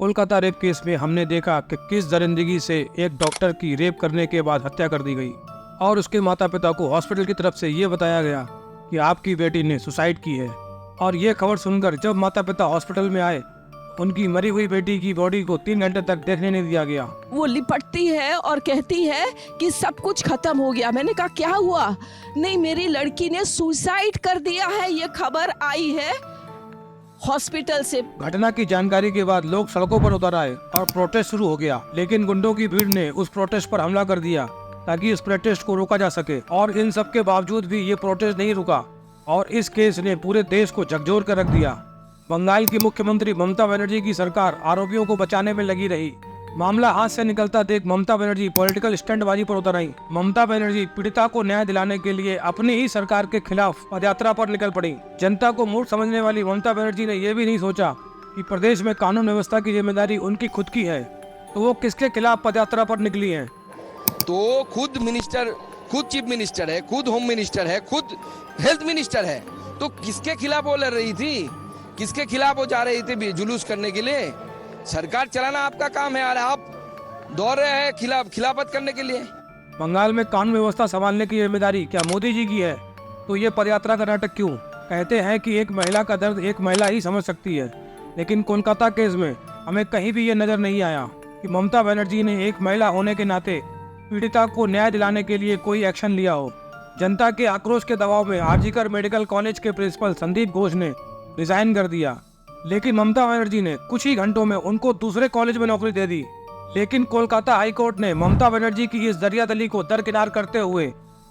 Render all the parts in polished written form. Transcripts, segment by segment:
Kolkata rape case में हमने देखा कि किस दरिंदगी से एक डॉक्टर की रेप करने के बाद हत्या कर दी गई और उसके माता पिता को हॉस्पिटल की तरफ से ये बताया गया कि आपकी बेटी ने सुसाइड की है। और ये खबर सुनकर जब माता पिता हॉस्पिटल में आए, उनकी मरी हुई बेटी की बॉडी को 3 घंटे तक देखने नहीं दिया गया। वो लिपटती है और कहती है कि सब कुछ खत्म हो गया। मैंने कहा क्या हुआ? नहीं, मेरी लड़की ने सुसाइड कर दिया है, ये खबर आई है हॉस्पिटल से। घटना की जानकारी के बाद लोग सड़कों पर उतर आए और प्रोटेस्ट शुरू हो गया, लेकिन गुंडों की भीड़ ने उस प्रोटेस्ट पर हमला कर दिया ताकि इस प्रोटेस्ट को रोका जा सके। और इन सब के बावजूद भी ये प्रोटेस्ट नहीं रुका और इस केस ने पूरे देश को झकझोर कर रख दिया। बंगाल की मुख्यमंत्री ममता बनर्जी की सरकार आरोपियों को बचाने में लगी रही। मामला हाथ से निकलता देख ममता बनर्जी पॉलिटिकल स्टंटबाजी पर उतर आई। ममता बनर्जी पीड़िता को न्याय दिलाने के लिए अपनी ही सरकार के खिलाफ पदयात्रा पर निकल पड़ी। जनता को मूर्ख समझने वाली ममता बनर्जी ने यह भी नहीं सोचा कि प्रदेश में कानून व्यवस्था की जिम्मेदारी उनकी खुद की है, तो वो किसके खिलाफ पदयात्रा पर निकली है। तो खुद मिनिस्टर, खुद चीफ मिनिस्टर है, खुद होम मिनिस्टर है, खुद हेल्थ मिनिस्टर है, तो किसके खिलाफ वो लड़ रही थी? किसके खिलाफ वो जा रही थी जुलूस करने के लिए? सरकार चलाना आपका काम है और आप दौड़ रहे हैं खिलाफत करने के लिए। बंगाल में कानून व्यवस्था संभालने की जिम्मेदारी क्या मोदी जी की है? तो ये पदयात्रा का नाटक क्यों? कहते हैं कि एक महिला का दर्द एक महिला ही समझ सकती है, लेकिन कोलकाता केस में हमें कहीं भी ये नजर नहीं आया कि ममता बनर्जी ने एक महिला होने के नाते पीड़िता को न्याय दिलाने के लिए कोई एक्शन लिया हो। जनता के आक्रोश के दबाव में आरजीकर मेडिकल कॉलेज के प्रिंसिपल संदीप घोष ने रिजाइन कर दिया, लेकिन ममता बनर्जी ने कुछ ही घंटों में उनको दूसरे कॉलेज में नौकरी दे दी। लेकिन कोलकाता हाईकोर्ट ने ममता बनर्जी की इस दरियादली को दरकिनार करते हुए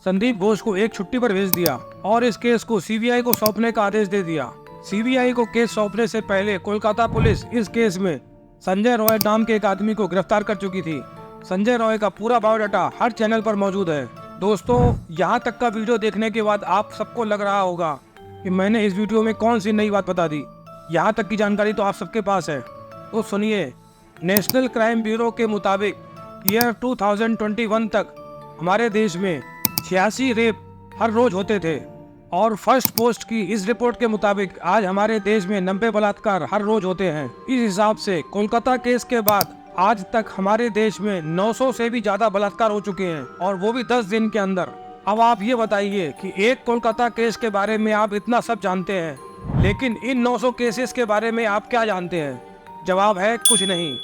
संदीप घोष को एक छुट्टी पर भेज दिया और इस केस को सीबीआई को सौंपने का आदेश दे दिया। सीबीआई को केस सौंपने से पहले कोलकाता पुलिस इस केस में संजय रॉय नाम के एक आदमी को गिरफ्तार कर चुकी थी। संजय रॉय का पूरा बायोडाटा हर चैनल पर मौजूद है। दोस्तों, यहाँ तक का वीडियो देखने के बाद आप सबको लग रहा होगा कि मैंने इस वीडियो में कौन सी नई बात बता दी। यहाँ तक की जानकारी तो आप सबके पास है, तो सुनिए। नेशनल क्राइम ब्यूरो के मुताबिक ईयर 2021 तक हमारे देश में 86 रेप हर रोज होते थे और फर्स्ट पोस्ट की इस रिपोर्ट के मुताबिक आज हमारे देश में 90 बलात्कार हर रोज होते हैं। इस हिसाब से कोलकाता केस के बाद आज तक हमारे देश में 900 से भी ज्यादा बलात्कार हो चुके हैं, और वो भी 10 दिन के अंदर। अब आप ये बताइए कि एक कोलकाता केस के बारे में आप इतना सब जानते हैं, लेकिन इन 900 केसेस के बारे में आप क्या जानते हैं? जवाब है कुछ नहीं।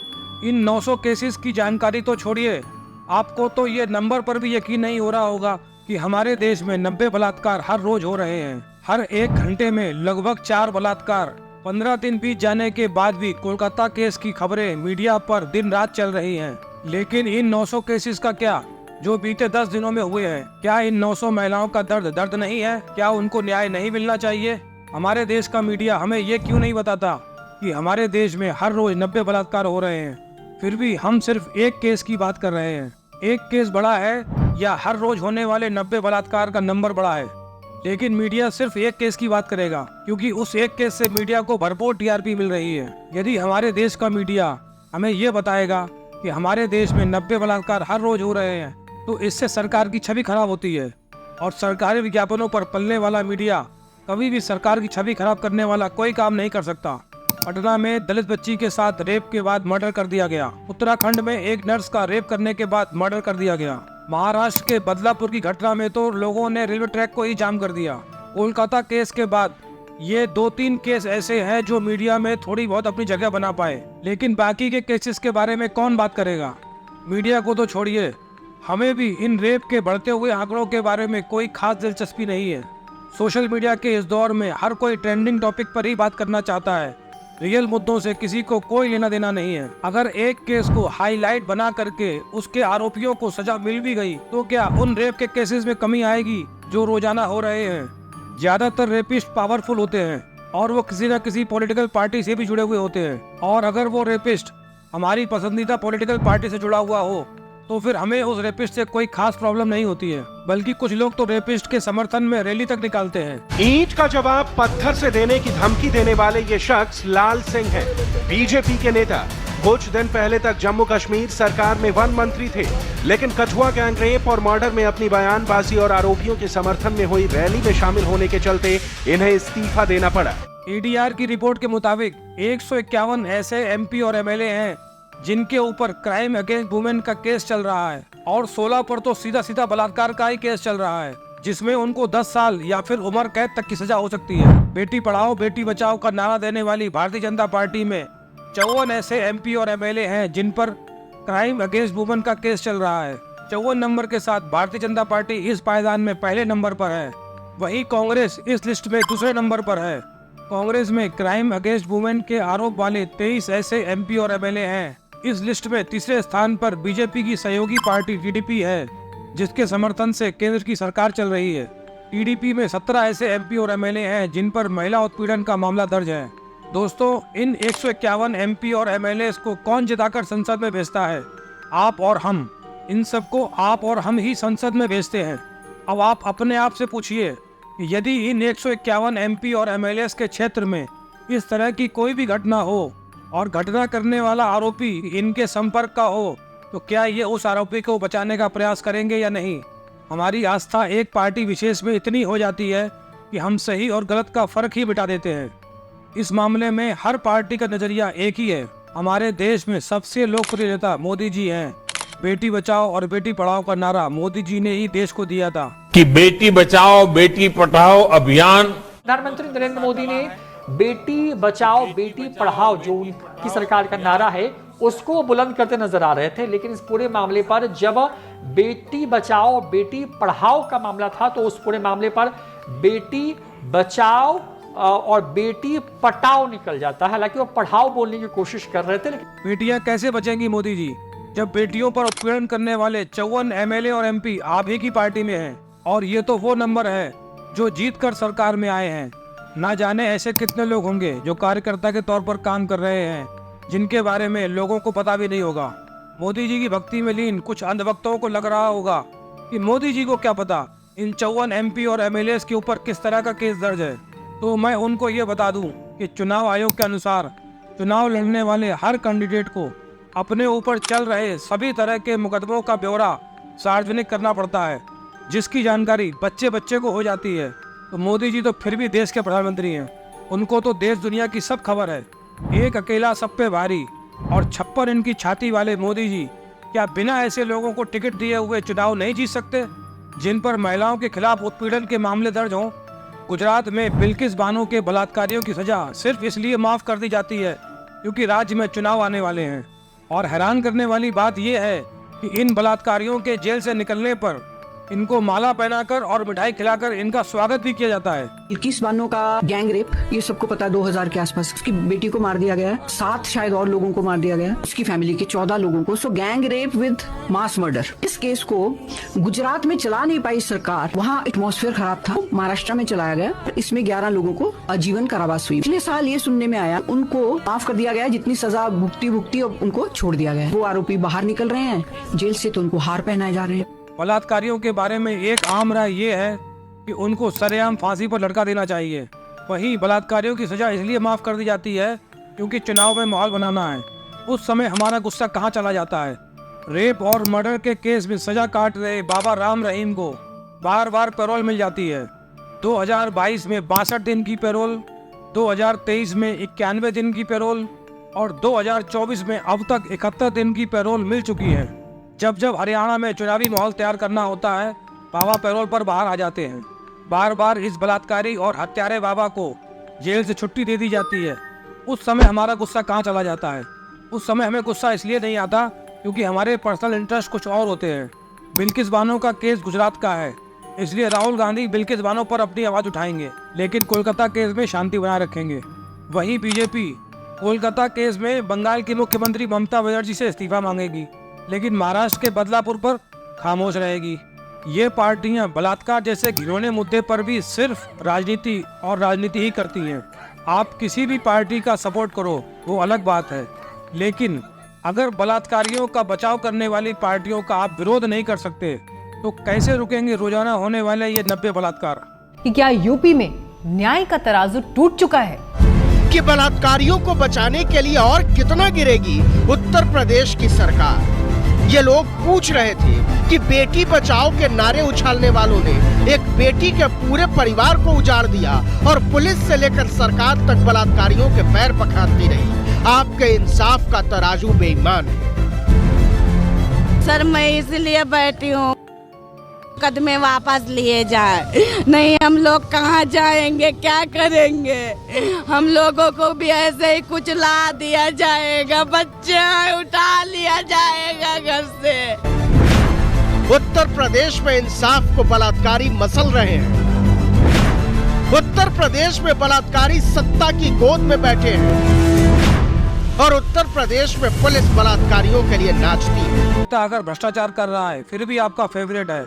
इन 900 केसेस की जानकारी तो छोड़िए, आपको तो ये नंबर पर भी यकीन नहीं हो रहा होगा कि हमारे देश में 90 बलात्कार हर रोज हो रहे हैं। हर 1 घंटे में लगभग 4 बलात्कार। 15 दिन बीत जाने के बाद भी कोलकाता केस की खबरें मीडिया पर दिन रात चल रही हैं। लेकिन इन 900 केसेस का क्या जो बीते 10 दिनों में हुए हैं? क्या इन 900 महिलाओं का दर्द नहीं है? क्या उनको न्याय नहीं मिलना चाहिए? हमारे देश का मीडिया हमें ये क्यों नहीं बताता कि हमारे देश में हर रोज 90 बलात्कार हो रहे हैं? फिर भी हम सिर्फ एक केस की बात कर रहे हैं। एक केस बड़ा है या हर रोज होने वाले 90 बलात्कार का नंबर बड़ा है? लेकिन मीडिया सिर्फ एक केस की बात करेगा, क्योंकि उस एक केस से मीडिया को भरपूर टीआरपी मिल रही है। यदि हमारे देश का मीडिया हमें ये बताएगा कि हमारे देश में 90 बलात्कार हर रोज हो रहे हैं, तो इससे सरकार की छवि खराब होती है, और सरकारी विज्ञापनों पर पलने वाला मीडिया कभी भी सरकार की छवि खराब करने वाला कोई काम नहीं कर सकता। पटना में दलित बच्ची के साथ रेप के बाद मर्डर कर दिया गया। उत्तराखंड में एक नर्स का रेप करने के बाद मर्डर कर दिया गया। महाराष्ट्र के बदलापुर की घटना में तो लोगों ने रेलवे ट्रैक को ही जाम कर दिया। कोलकाता केस के बाद ये 2-3 केस ऐसे हैं जो मीडिया में थोड़ी बहुत अपनी जगह बना पाए, लेकिन बाकी के केसेस के बारे में कौन बात करेगा? मीडिया को तो छोड़िए, हमें भी इन रेप के बढ़ते हुए आंकड़ों के बारे में कोई खास दिलचस्पी नहीं है। सोशल मीडिया के इस दौर में हर कोई ट्रेंडिंग टॉपिक पर ही बात करना चाहता है। रियल मुद्दों से किसी को कोई लेना देना नहीं है। अगर एक केस को हाईलाइट बना करके उसके आरोपियों को सजा मिल भी गई, तो क्या उन रेप के केसेस में कमी आएगी जो रोजाना हो रहे हैं? ज्यादातर रेपिस्ट पावरफुल होते हैं और वो किसी न किसी पॉलिटिकल पार्टी से भी जुड़े हुए होते हैं, और अगर वो रेपिस्ट हमारी पसंदीदा पॉलिटिकल पार्टी से जुड़ा हुआ हो तो फिर हमें उस रेपिस्ट से कोई खास प्रॉब्लम नहीं होती है, बल्कि कुछ लोग तो रेपिस्ट के समर्थन में रैली तक निकालते हैं। ईंट का जवाब पत्थर से देने की धमकी देने वाले ये शख्स लाल सिंह हैं, बीजेपी के नेता। कुछ दिन पहले तक जम्मू कश्मीर सरकार में वन मंत्री थे, लेकिन कठुआ गैंग रेप और मर्डर में अपनी बयानबाजी और आरोपियों के समर्थन में हुई रैली में शामिल होने के चलते इन्हें इस्तीफा देना पड़ा। ADR की रिपोर्ट के मुताबिक 151 ऐसे MP और MLA हैं जिनके ऊपर क्राइम अगेंस्ट वुमेन का केस चल रहा है और 16 पर तो सीधा सीधा बलात्कार का ही केस चल रहा है, जिसमें उनको 10 साल या फिर उम्र कैद तक की सजा हो सकती है। बेटी पढ़ाओ बेटी बचाओ का नारा देने वाली भारतीय जनता पार्टी में 54 ऐसे MP और MLA हैं जिन पर क्राइम अगेंस्ट वुमेन का केस चल रहा है। 54 नंबर के साथ भारतीय जनता पार्टी इस पायदान में पहले नंबर पर है। वहीं कांग्रेस इस लिस्ट में दूसरे नंबर पर है। कांग्रेस में क्राइम अगेंस्ट वुमेन के आरोप वाले 23 ऐसे MP और MLA हैं। इस लिस्ट में तीसरे स्थान पर बीजेपी की सहयोगी पार्टी TDP है, जिसके समर्थन से केंद्र की सरकार चल रही है। TDP में 17 ऐसे MP और MLA हैं जिन पर महिला उत्पीड़न का मामला दर्ज है। दोस्तों, इन 151 MP और MLA को कौन जिताकर संसद में भेजता है? आप और हम। इन सबको आप और हम ही संसद में भेजते हैं। अब आप अपने आप से पूछिए कि यदि इन 151 MP और MLA के क्षेत्र में इस तरह की कोई भी घटना हो और घटना करने वाला आरोपी इनके संपर्क का हो, तो क्या ये उस आरोपी को बचाने का प्रयास करेंगे या नहीं? हमारी आस्था एक पार्टी विशेष में इतनी हो जाती है कि हम सही और गलत का फर्क ही मिटा देते हैं। इस मामले में हर पार्टी का नजरिया एक ही है। हमारे देश में सबसे लोकप्रिय नेता मोदी जी हैं। बेटी बचाओ और बेटी पढ़ाओ का नारा मोदी जी ने ही देश को दिया था कि बेटी बचाओ बेटी पढ़ाओ अभियान। प्रधानमंत्री नरेंद्र मोदी ने बेटी बचाओ बेटी पढ़ाओ जो उनकी सरकार का नारा है उसको बुलंद करते नजर आ रहे थे, लेकिन इस पूरे मामले पर जब बेटी बचाओ बेटी पढ़ाओ का मामला था तो उस पूरे मामले पर बेटी बचाओ और बेटी पटाओ निकल जाता है। हालांकि वो पढ़ाओ बोलने की कोशिश कर रहे थे, लेकिन बेटियां कैसे बचेंगी मोदी जी, जब बेटियों पर उत्पीड़न करने वाले 54 MLA और MP आप ही की पार्टी में हैं। और ये तो वो नंबर है जो जीत कर सरकार में आए हैं। ना जाने ऐसे कितने लोग होंगे जो कार्यकर्ता के तौर पर काम कर रहे हैं, जिनके बारे में लोगों को पता भी नहीं होगा। मोदी जी की भक्ति में लीन कुछ अंधभक्तों को लग रहा होगा कि मोदी जी को क्या पता इन 54 MP और MLA के ऊपर किस तरह का केस दर्ज है। तो मैं उनको ये बता दूं कि चुनाव आयोग के अनुसार चुनाव लड़ने वाले हर कैंडिडेट को अपने ऊपर चल रहे सभी तरह के मुकदमों का ब्यौरा सार्वजनिक करना पड़ता है, जिसकी जानकारी बच्चे बच्चे को हो जाती है। तो मोदी जी तो फिर भी देश के प्रधानमंत्री हैं, उनको तो देश दुनिया की सब खबर है। एक अकेला सब पे भारी और 56 इनकी छाती वाले मोदी जी क्या बिना ऐसे लोगों को टिकट दिए हुए चुनाव नहीं जीत सकते, जिन पर महिलाओं के खिलाफ उत्पीड़न के मामले दर्ज हों? गुजरात में बिल्किस बानो के बलात्कारियों की सजा सिर्फ इसलिए माफ कर दी जाती है क्योंकि राज्य में चुनाव आने वाले हैं। और हैरान करने वाली बात यह है कि इन बलात्कारियों के जेल से निकलने पर इनको माला पहनाकर और मिठाई खिलाकर इनका स्वागत भी किया जाता है। बिल्किस बानो का गैंग रेप, ये सबको पता है, 2000 के आसपास उसकी बेटी को मार दिया गया है, 7 शायद और लोगों को मार दिया गया है, उसकी फैमिली के 14 लोगों को। So gang rape with mass murder. इस केस को गुजरात में चला नहीं पाई सरकार, वहाँ एटमॉस्फेयर खराब था, महाराष्ट्र में चलाया गया। इसमें 11 लोगों को आजीवन कारावास हुई। पिछले साल ये सुनने में आया उनको माफ कर दिया गया, जितनी सजा भुगती और उनको छोड़ दिया गया। वो आरोपी बाहर निकल रहे हैं जेल से, तो उनको हार पहनाए जा रहे हैं। बलात्कारियों के बारे में एक आम राय ये है कि उनको सरेआम फांसी पर लटका देना चाहिए। वहीं बलात्कारियों की सजा इसलिए माफ कर दी जाती है क्योंकि चुनाव में माहौल बनाना है। उस समय हमारा गुस्सा कहाँ चला जाता है। रेप और मर्डर के केस में सजा काट रहे बाबा राम रहीम को बार बार पैरोल मिल जाती है। 2022 में 62 दिन की पैरोल, 2023 में 91 दिन की पैरोल और 2024 में अब तक 71 दिन की पैरोल मिल चुकी है। जब हरियाणा में चुनावी माहौल तैयार करना होता है, बाबा पैरोल पर बाहर आ जाते हैं। बार बार इस बलात्कारी और हत्यारे बाबा को जेल से छुट्टी दे दी जाती है। उस समय हमारा गुस्सा कहाँ चला जाता है। उस समय हमें गुस्सा इसलिए नहीं आता क्योंकि हमारे पर्सनल इंटरेस्ट कुछ और होते हैं। बिल्किस बानो का केस गुजरात का है, इसलिए राहुल गांधी बिल्किस बानो पर अपनी आवाज़ उठाएंगे, लेकिन कोलकाता केस में शांति बनाए रखेंगे। वहीं बीजेपी कोलकाता केस में बंगाल की मुख्यमंत्री ममता बनर्जी से इस्तीफा मांगेगी, लेकिन महाराष्ट्र के बदलापुर पर खामोश रहेगी। ये पार्टियां बलात्कार जैसे घिनौने मुद्दे पर भी सिर्फ राजनीति ही करती हैं। आप किसी भी पार्टी का सपोर्ट करो, वो अलग बात है, लेकिन अगर बलात्कारियों का बचाव करने वाली पार्टियों का आप विरोध नहीं कर सकते तो कैसे रुकेंगे रोजाना होने वाले ये 90 बलात्कार। कि क्या यूपी में न्याय का तराजू टूट चुका है कि बलात्कारियों को बचाने के लिए और कितना गिरेगी उत्तर प्रदेश की सरकार। ये लोग पूछ रहे थे कि बेटी बचाओ के नारे उछालने वालों ने एक बेटी के पूरे परिवार को उजाड़ दिया और पुलिस से लेकर सरकार तक बलात्कारियों के पैर पखारती रही। आपके इंसाफ का तराजू बेईमान है। सर मैं इसलिए बैठी हूँ कदमे वापस लिए जाए, नहीं हम लोग कहाँ जाएंगे, क्या करेंगे। हम लोगों को भी ऐसे ही कुछ ला दिया जाएगा, बच्चे उठा लिया जाएगा घर से। उत्तर प्रदेश में इंसाफ को बलात्कारी मसल रहे हैं। उत्तर प्रदेश में बलात्कारी सत्ता की गोद में बैठे हैं और उत्तर प्रदेश में पुलिस बलात्कारियों के लिए नाचती है। अगर भ्रष्टाचार कर रहा है फिर भी आपका फेवरेट है,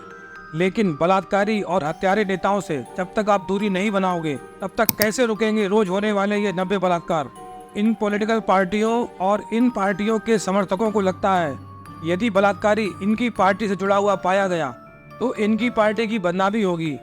लेकिन बलात्कारी और हत्यारे नेताओं से जब तक आप दूरी नहीं बनाओगे तब तक कैसे रुकेंगे रोज होने वाले ये 90 बलात्कार। इन पॉलिटिकल पार्टियों और इन पार्टियों के समर्थकों को लगता है यदि बलात्कारी इनकी पार्टी से जुड़ा हुआ पाया गया तो इनकी पार्टी की बदनामी होगी।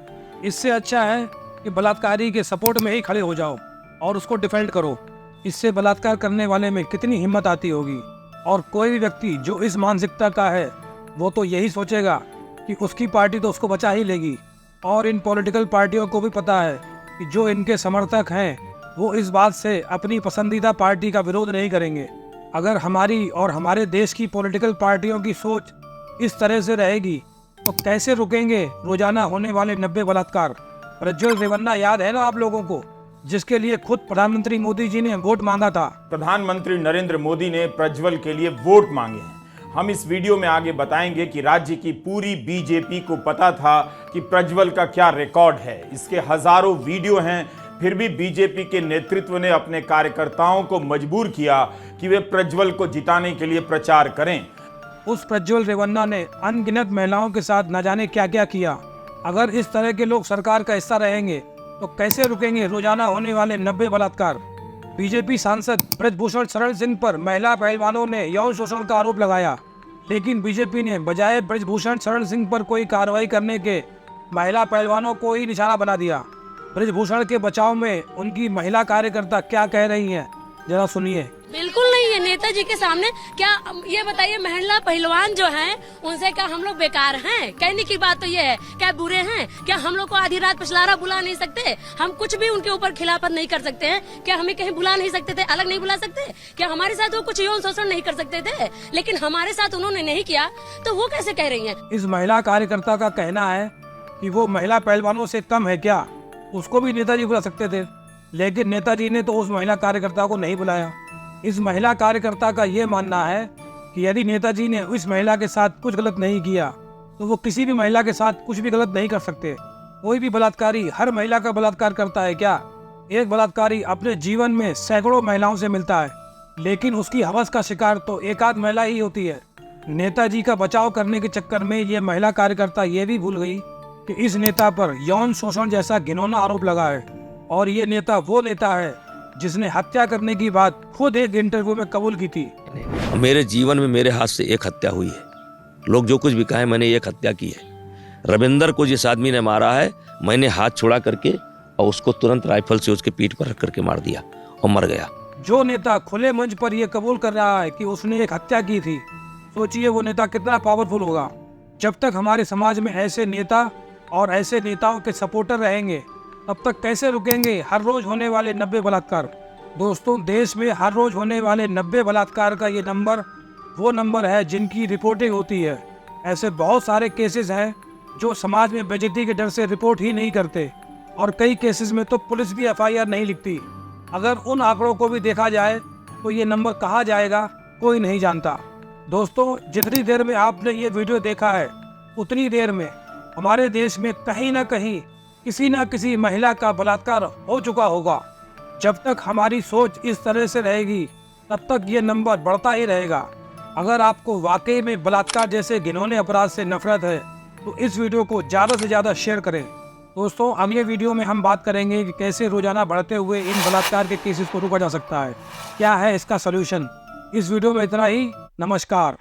इससे अच्छा है कि बलात्कारी के सपोर्ट में ही खड़े हो जाओ और उसको डिफेंड करो। इससे बलात्कार करने वाले में कितनी हिम्मत आती होगी। और कोई भी व्यक्ति जो इस मानसिकता का है वो तो यही सोचेगा कि उसकी पार्टी तो उसको बचा ही लेगी। और इन पॉलिटिकल पार्टियों को भी पता है कि जो इनके समर्थक हैं वो इस बात से अपनी पसंदीदा पार्टी का विरोध नहीं करेंगे। अगर हमारी और हमारे देश की पॉलिटिकल पार्टियों की सोच इस तरह से रहेगी तो कैसे रुकेंगे रोजाना होने वाले 90 बलात्कार। प्रज्वल रेवन्ना याद है ना आप लोगों को, जिसके लिए खुद प्रधानमंत्री मोदी जी ने वोट मांगा था। प्रधानमंत्री नरेंद्र मोदी ने प्रज्वल के लिए वोट मांगे हैं। हम इस वीडियो में आगे बताएंगे कि राज्य की पूरी बीजेपी को पता था कि प्रज्वल का क्या रिकॉर्ड है। इसके हजारों वीडियो हैं, फिर भी बीजेपी के नेतृत्व ने अपने कार्यकर्ताओं को मजबूर किया कि वे प्रज्वल को जिताने के लिए प्रचार करें। उस प्रज्वल रेवन्ना ने अनगिनत महिलाओं के साथ न जाने क्या क्या किया। अगर इस तरह के लोग सरकार का हिस्सा रहेंगे तो कैसे रुकेंगे रोजाना होने वाले 90 बलात्कार। बीजेपी सांसद ब्रजभूषण शरण सिंह पर महिला पहलवानों ने यौन शोषण का आरोप लगाया, लेकिन बीजेपी ने बजाय ब्रजभूषण शरण सिंह पर कोई कार्रवाई करने के महिला पहलवानों को ही निशाना बना दिया। ब्रजभूषण के बचाव में उनकी महिला कार्यकर्ता क्या कह रही हैं, जरा सुनिए। बिल्कुल नहीं है नेताजी के सामने। क्या ये बताइए, महिला पहलवान जो हैं उनसे क्या हम लोग बेकार हैं? कहने की बात तो ये है, क्या बुरे हैं? क्या हम लोग को आधी रात पिछलारा बुला नहीं सकते? हम कुछ भी उनके ऊपर खिलाफत नहीं कर सकते हैं? क्या हमें कहीं बुला नहीं सकते थे, अलग नहीं बुला सकते? क्या हमारे साथ वो कुछ यौन शोषण नहीं कर सकते थे? लेकिन हमारे साथ उन्होंने नहीं किया तो वो कैसे कह रही है? इस महिला कार्यकर्ता का कहना है कि वो महिला पहलवानों से कम है क्या, उसको भी नेताजी बुला सकते थे, लेकिन नेताजी ने तो उस महिला कार्यकर्ता को नहीं बुलाया। इस महिला कार्यकर्ता का ये मानना है कि यदि नेताजी ने उस महिला के साथ कुछ गलत नहीं किया तो वो किसी भी महिला के साथ कुछ भी गलत नहीं कर सकते। कोई भी बलात्कारी हर महिला का बलात्कार करता है क्या? एक बलात्कारी अपने जीवन में सैकड़ों महिलाओं से मिलता है, लेकिन उसकी हवस का शिकार तो एक आध महिला ही होती है। नेताजी का बचाव करने के चक्कर में ये महिला कार्यकर्ता ये भी भूल गई कि इस नेता पर यौन शोषण जैसा घिनौना आरोप लगा है और ये नेता वो नेता है जिसने हत्या करने की बात खुद एक इंटरव्यू में कबूल की थी। मेरे जीवन में मेरे हाथ से एक हत्या हुई है। लोग जो कुछ भी कहें, मैंने एक हत्या की है। रविंदर को जिस आदमी ने मारा है, मैंने हाथ छोड़ा करके और उसको तुरंत राइफल से उसके पीठ पर रख करके मार दिया और मर गया। जो नेता खुले मंच पर यह कबूल कर रहा है कि उसने एक हत्या की थी, सोचिए वो नेता कितना पावरफुल होगा। जब तक हमारे समाज में ऐसे नेता और ऐसे नेताओं के सपोर्टर रहेंगे तब तक कैसे रुकेंगे हर रोज होने वाले 90 बलात्कार। दोस्तों, देश में हर रोज होने वाले 90 बलात्कार का ये नंबर वो नंबर है जिनकी रिपोर्टिंग होती है। ऐसे बहुत सारे केसेस हैं जो समाज में बेइज्जती के डर से रिपोर्ट ही नहीं करते और कई केसेस में तो पुलिस भी FIR नहीं लिखती। अगर उन आंकड़ों को भी देखा जाए तो ये नंबर कहाँ जाएगा कोई नहीं जानता। दोस्तों, जितनी देर में आपने ये वीडियो देखा है उतनी देर में हमारे देश में कहीं ना कहीं किसी न किसी महिला का बलात्कार हो चुका होगा। जब तक हमारी सोच इस तरह से रहेगी तब तक ये नंबर बढ़ता ही रहेगा। अगर आपको वाकई में बलात्कार जैसे घिनौने अपराध से नफरत है तो इस वीडियो को ज़्यादा से ज़्यादा शेयर करें। दोस्तों, अगले वीडियो में हम बात करेंगे कि कैसे रोजाना बढ़ते हुए इन बलात्कार के केसेस को रोका जा सकता है, क्या है इसका सलूशन। इस वीडियो में इतना ही। नमस्कार।